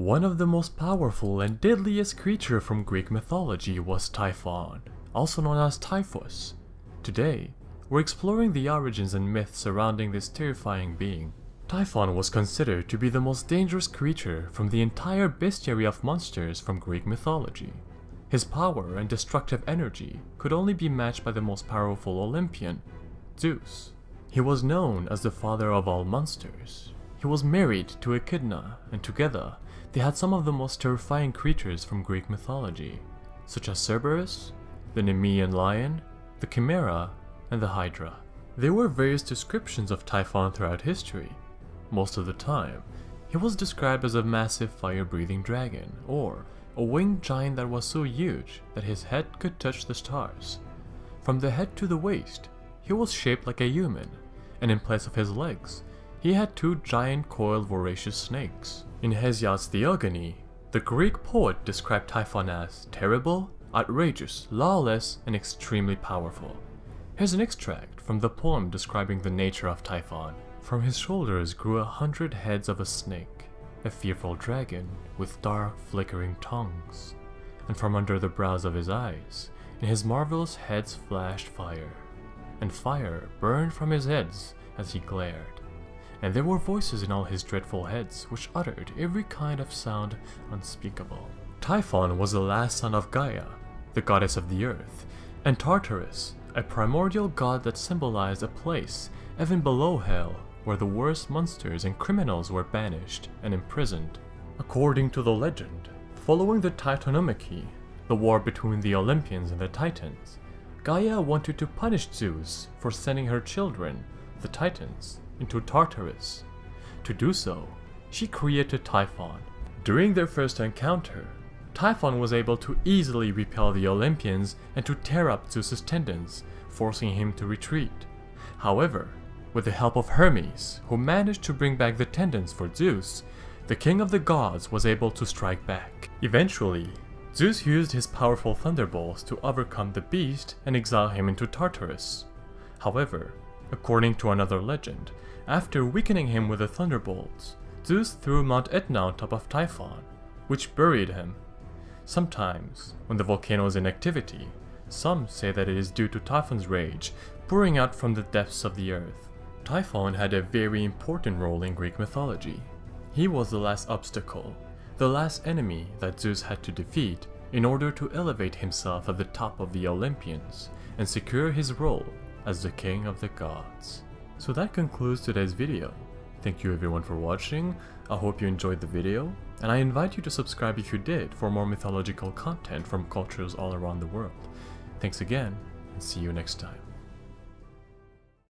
One of the most powerful and deadliest creatures from Greek mythology was Typhon, also known as Typhus. Today, we're exploring the origins and myths surrounding this terrifying being. Typhon was considered to be the most dangerous creature from the entire bestiary of monsters from Greek mythology. His power and destructive energy could only be matched by the most powerful Olympian, Zeus. He was known as the father of all monsters. He was married to Echidna, and together, they had some of the most terrifying creatures from Greek mythology, such as Cerberus, the Nemean lion, the Chimera, and the Hydra. There were various descriptions of Typhon throughout history. Most of the time, he was described as a massive fire-breathing dragon, or a winged giant that was so huge that his head could touch the stars. From the head to the waist, he was shaped like a human, and in place of his legs, he had two giant coiled voracious snakes. In Hesiod's Theogony, the Greek poet described Typhon as terrible, outrageous, lawless, and extremely powerful. Here's an extract from the poem describing the nature of Typhon. From his shoulders grew 100 heads of a snake, a fearful dragon with dark flickering tongues, and from under the brows of his eyes, in his marvelous heads flashed fire, and fire burned from his heads as he glared. And there were voices in all his dreadful heads which uttered every kind of sound unspeakable. Typhon was the last son of Gaia, the goddess of the earth, and Tartarus, a primordial god that symbolized a place even below hell where the worst monsters and criminals were banished and imprisoned. According to the legend, following the Titanomachy, the war between the Olympians and the Titans, Gaia wanted to punish Zeus for sending her children, the Titans, into Tartarus. To do so, she created Typhon. During their first encounter, Typhon was able to easily repel the Olympians and to tear up Zeus's tendons, forcing him to retreat. However, with the help of Hermes, who managed to bring back the tendons for Zeus, the king of the gods was able to strike back. Eventually, Zeus used his powerful thunderbolts to overcome the beast and exile him into Tartarus. However, according to another legend, after weakening him with the thunderbolts, Zeus threw Mount Etna on top of Typhon, which buried him. Sometimes, when the volcano is in activity, some say that it is due to Typhon's rage pouring out from the depths of the earth. Typhon had a very important role in Greek mythology. He was the last obstacle, the last enemy that Zeus had to defeat in order to elevate himself at the top of the Olympians and secure his role as the king of the gods. So that concludes today's video. Thank you everyone for watching. I hope you enjoyed the video, and I invite you to subscribe if you did for more mythological content from cultures all around the world. Thanks again, and see you next time.